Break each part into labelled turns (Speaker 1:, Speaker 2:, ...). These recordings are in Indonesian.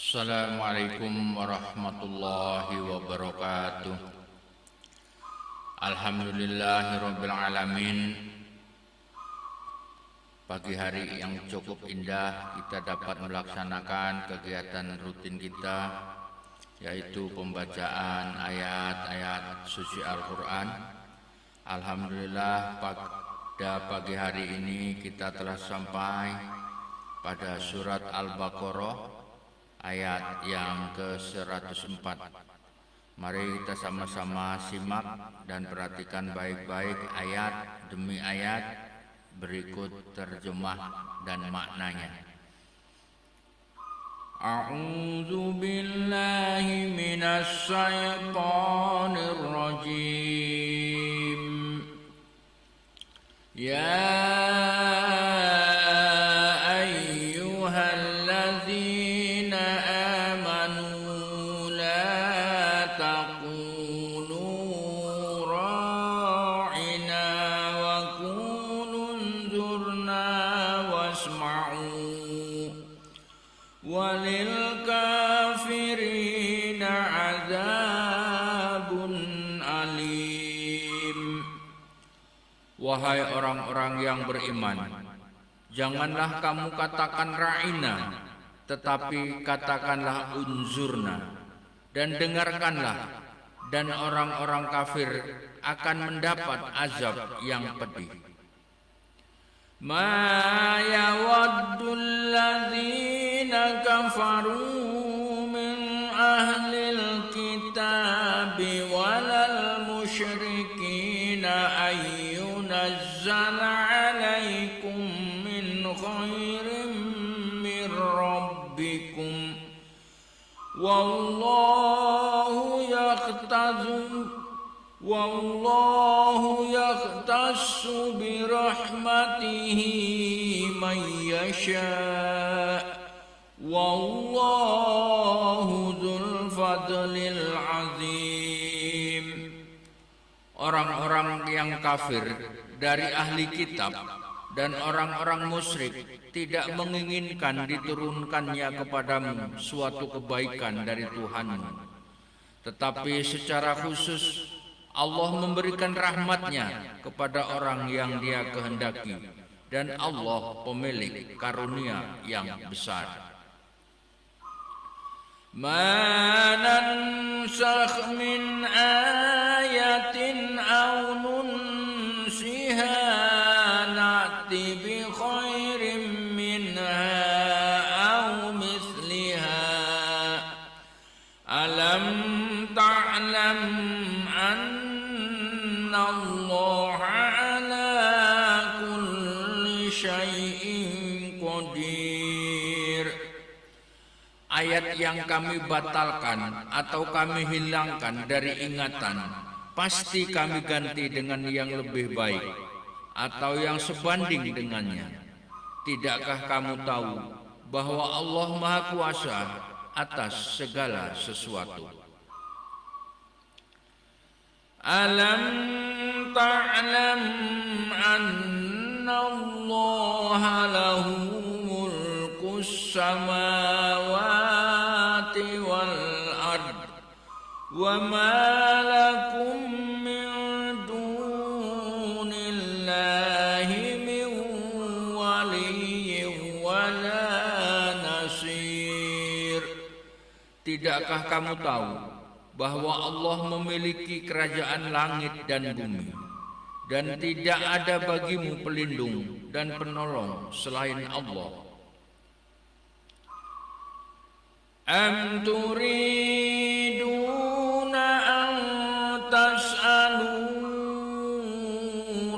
Speaker 1: Assalamualaikum warahmatullahi wabarakatuh. Alhamdulillahirabbil alamin. Pagi hari yang cukup indah kita dapat melaksanakan kegiatan rutin kita, yaitu pembacaan ayat-ayat suci Al-Quran. Alhamdulillah, pada pagi hari ini kita telah sampai pada surat Al-Baqarah ayat yang ke-104. Mari kita sama-sama simak dan perhatikan baik-baik ayat demi ayat berikut terjemah dan maknanya. A'udzu billahi minasy syaithanir rajim. Ya walil kafirina adzabun alim. Wahai orang-orang yang beriman, janganlah kamu katakan ra'ina, tetapi katakanlah unzurna, dan dengarkanlah, dan orang-orang kafir akan mendapat azab yang pedih. Ma yawaddul ladzina kafaru min ahlil kitabi walal musyrikina ayyunazzala alaikum min khairin min rabbikum wallahu yakhtassu birahmatihi man yasha wallahu dzul fadlil azim. Orang-orang yang kafir dari ahli kitab dan orang-orang musyrik tidak menginginkan diturunkannya kepadamu suatu kebaikan dari Tuhanmu, tetapi secara khusus Allah memberikan rahmatnya kepada orang yang Dia kehendaki, dan Allah pemilik karunia yang besar. Ma nansakh min ayatin aw nunsiha na'ti bi khairin minha aw misliha alam ta'lam Allah ala kulli syai'in qadir. Ayat yang kami batalkan atau kami hilangkan dari ingatan, pasti kami ganti dengan yang lebih baik atau yang sebanding dengannya. Tidakkah kamu tahu bahwa Allah Maha Kuasa atas segala sesuatu? Alam ta'lam anna Allah lahu mulkus samawati wal ard wa ma lakum min dunillahi min waliyyin wa la nasir. Tidakkah kamu tahu bahwa Allah memiliki kerajaan langit dan bumi, dan tidak ada bagimu pelindung dan penolong selain Allah. Am turiduna an tas'alu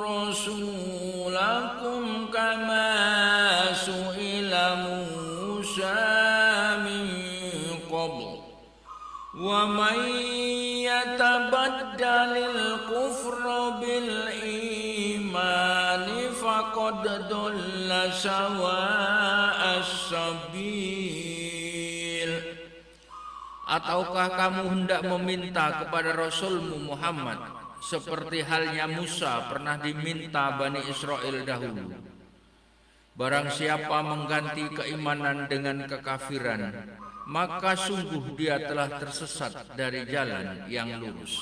Speaker 1: rasulakum kama su'ila Musa min qabl wa man yatabaddalil kufra bil imani faqad dhalla sawa'as sabil. Ataukah kamu hendak meminta kepada Rasulmu Muhammad seperti halnya Musa pernah diminta Bani Israel dahulu? Barang siapa mengganti keimanan dengan kekafiran, maka sungguh dia telah tersesat dari jalan yang lurus.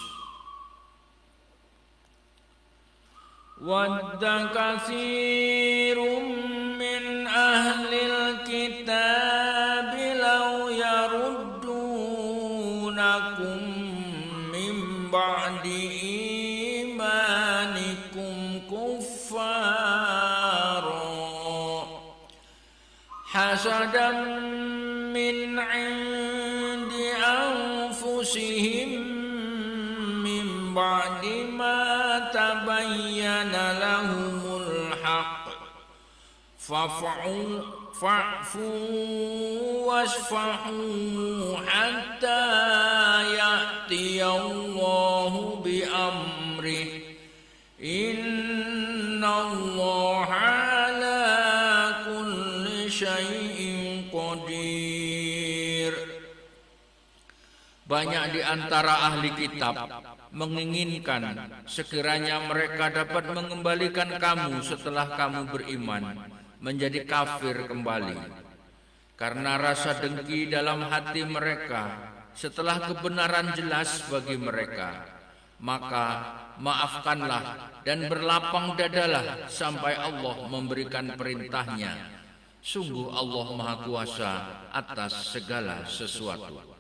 Speaker 1: Wadda katsirun min ahlil kitab law yaruddunakum min ba'di imanikum kuffara hasadan min 'indi anfusihim min ba'di ma tabayyana lahumul haqq fa'fu wasfahu hatta ya'tiyallahu bi amrih innallaha ala kulli syai'in qadir. Banyak di antara ahli kitab menginginkan sekiranya mereka dapat mengembalikan kamu setelah kamu beriman menjadi kafir kembali, karena rasa dengki dalam hati mereka setelah kebenaran jelas bagi mereka. Maka maafkanlah dan berlapang dadalah sampai Allah memberikan perintahnya. Sungguh Allah Maha Kuasa atas segala sesuatu.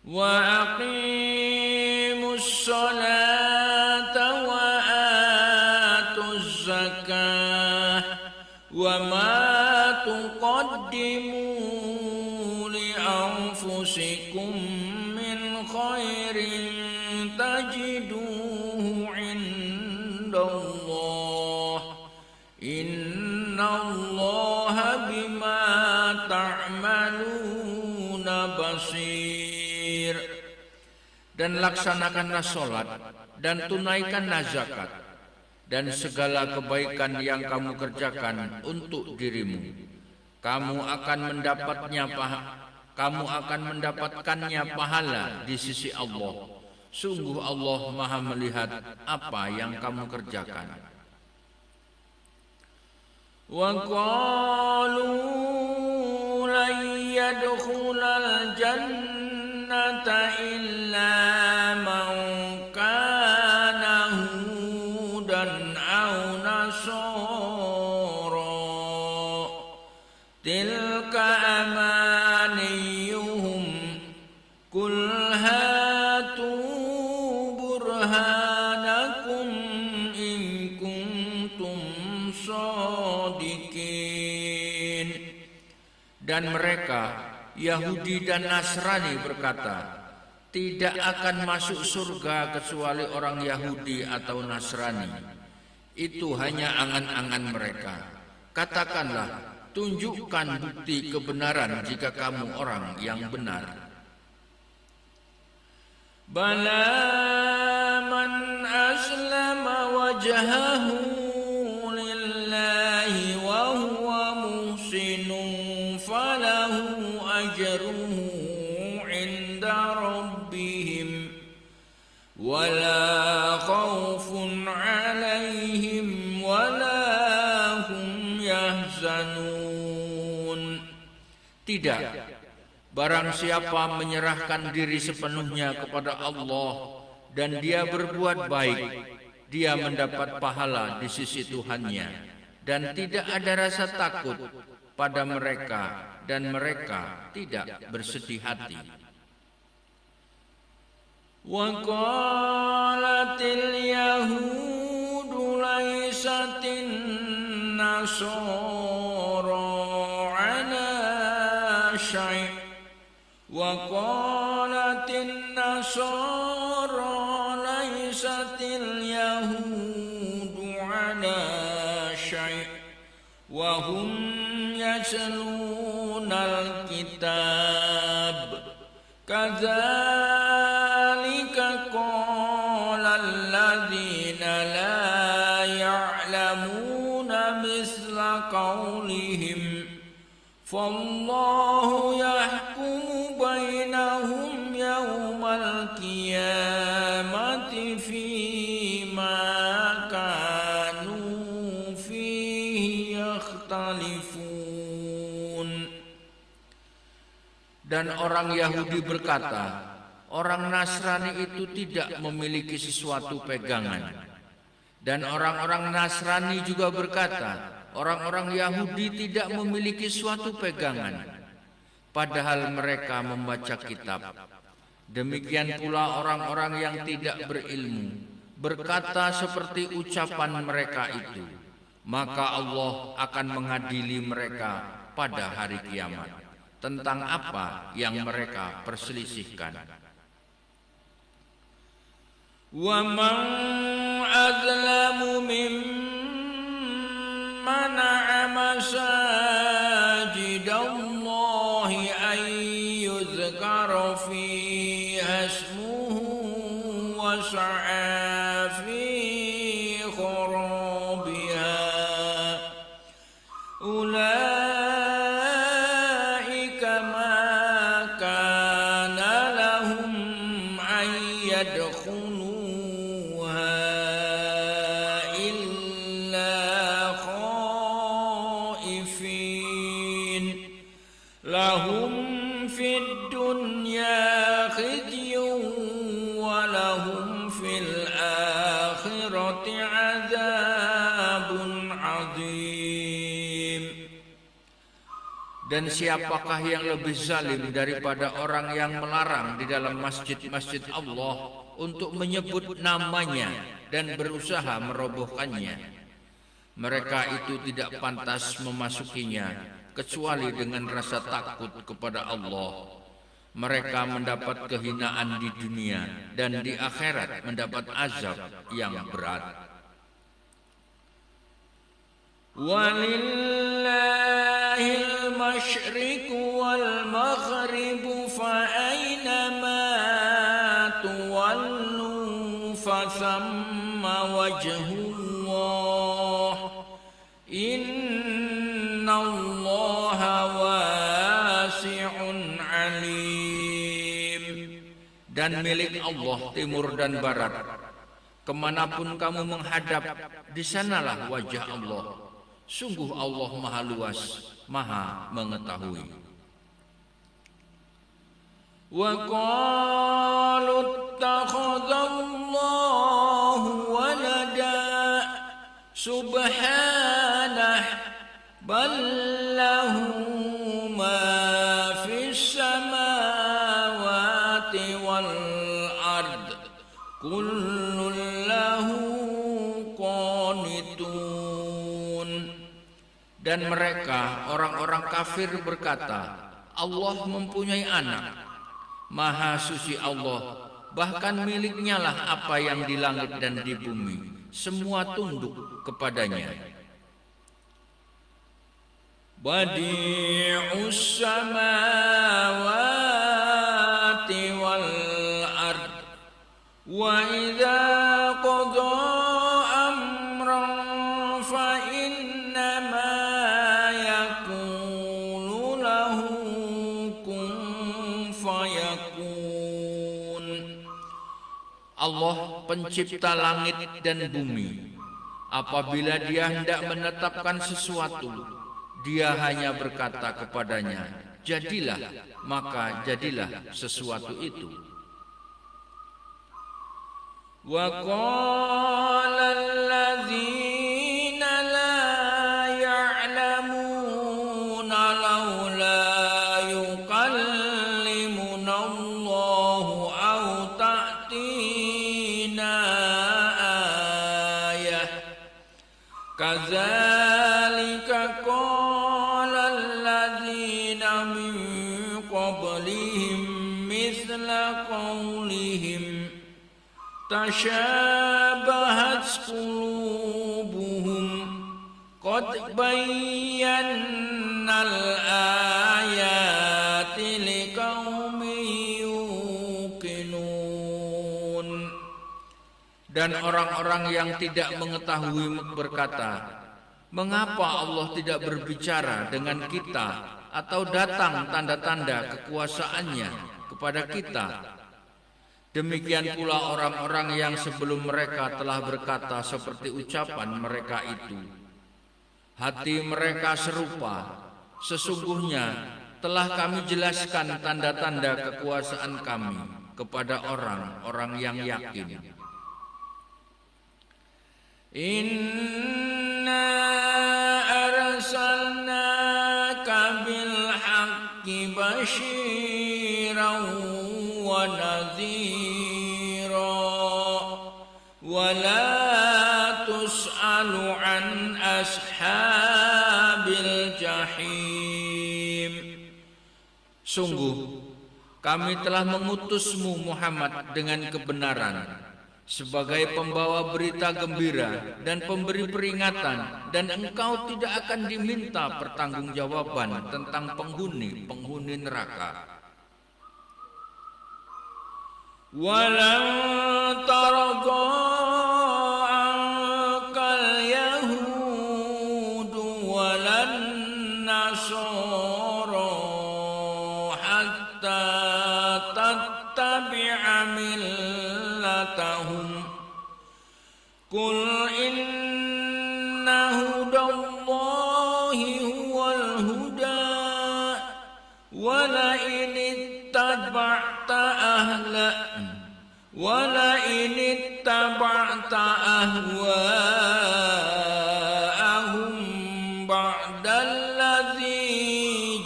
Speaker 1: Wa aqimus salata wa atuz zakah wa ma tuqaddimu li anfusikum min khairin tajiduhu indallah innallaha bima ta'maluna basir. Dan laksanakanlah sholat dan tunaikanlah zakat dan segala kebaikan yang kamu kerjakan untuk dirimu. Kamu akan mendapatkannya pahala di sisi Allah. Sungguh Allah Maha melihat apa yang kamu kerjakan. Wa qalu lan yadkhulal jannata illa man kana hudan aw nasara tilka amaniyuhum qul hatu burhanakum in kuntum shadiqin. Dan mereka Yahudi dan Nasrani berkata, tidak akan masuk surga kecuali orang Yahudi atau Nasrani. Itu hanya angan-angan mereka. Katakanlah, tunjukkan bukti kebenaran jika kamu orang yang benar. Bala man aslama wajhahu lillahi wa huwa muhsinun falahu ajruhu inda rabbihim wala khawfun alaihim wala hum yahzanun. Tidak, barang siapa menyerahkan diri sepenuhnya kepada Allah dan dia berbuat baik, dia mendapat pahala di sisi Tuhannya dan tidak ada rasa takut pada mereka dan mereka tidak bersedih hati. Wa qalatil yahudu laysatin nasara ala syai' wa qalatin nasara laysatil yahudu ala syai' wa hum yaslunal kitab kadzalika qala alladzina la ya'lamuna misla qawlihim fallahu yahkumu bainahum yawmal qiyamati fima kanu fihi
Speaker 2: يختلفون.
Speaker 1: Dan orang Yahudi berkata, orang Nasrani itu tidak memiliki sesuatu pegangan. Dan orang-orang Nasrani juga berkata, orang-orang Yahudi tidak memiliki suatu pegangan, padahal mereka membaca kitab. Demikian pula orang-orang yang tidak berilmu berkata seperti ucapan mereka itu, maka Allah akan mengadili mereka pada hari kiamat tentang apa yang mereka perselisihkan.
Speaker 2: Wa man azlamu mimman mana'a masajidallahi an yuzkara fiha ismuhu wa sa'a fi kharabiha. لهم في الدنيا خزي ولهم في الآخرة عذاب عظيم.
Speaker 1: Dan siapakah yang lebih zalim daripada orang yang melarang di dalam masjid-masjid Allah untuk menyebut namanya dan berusaha merobohkannya? Mereka itu tidak pantas memasukinya kecuali dengan rasa takut kepada Allah. Mereka mendapat kehinaan di dunia dan di akhirat mendapat azab yang berat.
Speaker 2: Walillahil masyriqu wal maghribu fa aynama tuwallu fa thamma wajhullah. Innallaha wasi'un alim.
Speaker 1: Dan milik Allah timur dan barat. Kemanapun kamu menghadap, di sanalah wajah Allah. Sungguh Allah maha luas, maha mengetahui.
Speaker 2: Wa qalu ittakhadallahu walada subhanah bal lahu ma fis samawati wal ard kullun lahu qanitun.
Speaker 1: Dan mereka orang-orang kafir berkata, Allah mempunyai anak. Maha suci Allah, bahkan miliknya lah apa yang di langit dan di bumi, semua tunduk kepadanya.
Speaker 2: Badi'us samawati wal ard wa idza qada amran fa innama yaqulu lahu kun fayakun.
Speaker 1: Allah pencipta langit dan bumi. Apabila Dia hendak menetapkan sesuatu, Dia hanya berkata kepadanya, jadilah, maka jadilah sesuatu itu.
Speaker 2: Wa qala alladzina la ya'lamuna laula yukallimuna Allahu aw ta'tina ayah kadzalika qala alladzina min qablihim mithla qawlihim tashabahat qulubuhum qad bayyana al-ayati liqaumin yuqinun.
Speaker 1: Dan orang-orang yang tidak mengetahui berkata, mengapa Allah tidak berbicara dengan kita atau datang tanda-tanda kekuasaannya kepada kita? Demikian pula orang-orang yang sebelum mereka telah berkata seperti ucapan mereka itu. hati mereka serupa. Sesungguhnya telah kami jelaskan tanda-tanda kekuasaan kami kepada orang-orang yang yakin.
Speaker 2: Inna arsalnaka bil haqqi basyiran wa nadhira wa la tus'alu an ashabil jahim.
Speaker 1: Sungguh kami telah mengutusmu Muhammad dengan kebenaran sebagai pembawa berita gembira dan pemberi peringatan, dan engkau tidak akan diminta pertanggungjawaban tentang penghuni neraka.
Speaker 2: Walan tarqa ankal yahudu walan nasara hatta tattabi'a millatahum. Qul inna hudallahi huwal huda wa la in ittaba'ta ahwa'ahum ba'dalladzi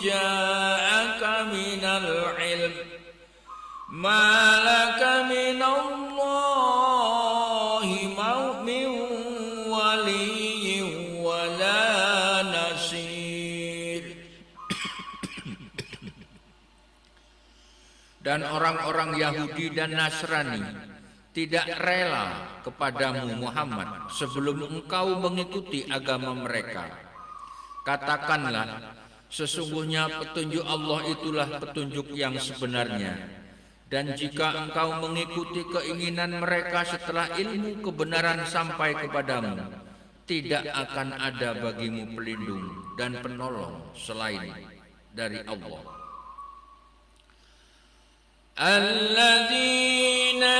Speaker 2: ja'aka minal ilm ma laka minallahi min waliyyin wala nasir.
Speaker 1: Dan orang-orang Yahudi dan Nasrani tidak rela kepadamu Muhammad sebelum engkau mengikuti agama mereka. Katakanlah, sesungguhnya petunjuk Allah itulah petunjuk yang sebenarnya. Dan jika engkau mengikuti keinginan mereka setelah ilmu kebenaran sampai kepadamu, tidak akan ada bagimu pelindung dan penolong selain dari Allah.
Speaker 2: Alladzina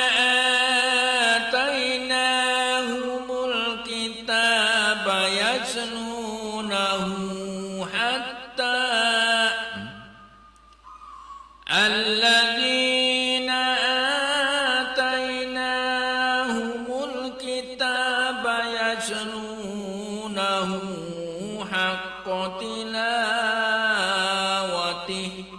Speaker 2: atainahumul kitaba yatlunahu hatta alladzina atainahumul kitaba yatlunahu haqqa tilawatihi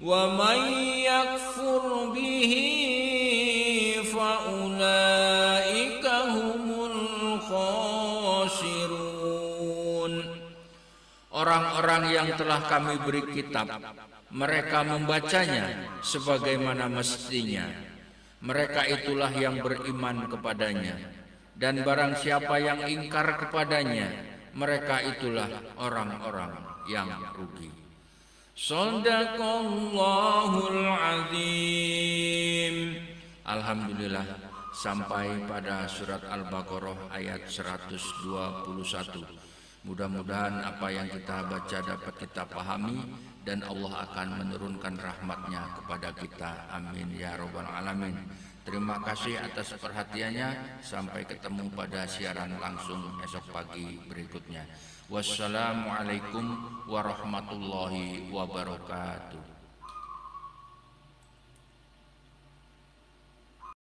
Speaker 2: wa man yakfur bihi fa ulaika humul khasirun.
Speaker 1: Orang-orang yang telah kami beri kitab, mereka membacanya sebagaimana mestinya. Mereka itulah yang beriman kepadanya. Dan barang siapa yang ingkar kepadanya, mereka itulah orang-orang yang rugi.
Speaker 2: Shadaqallahul azim.
Speaker 1: Alhamdulillah, sampai pada surat Al-Baqarah ayat 121. Mudah-mudahan apa yang kita baca dapat kita pahami dan Allah akan menurunkan rahmatnya kepada kita. Amin ya rabbal alamin. Terima kasih atas perhatiannya. Sampai ketemu pada siaran langsung esok pagi berikutnya. Wassalamualaikum warahmatullahi wabarakatuh.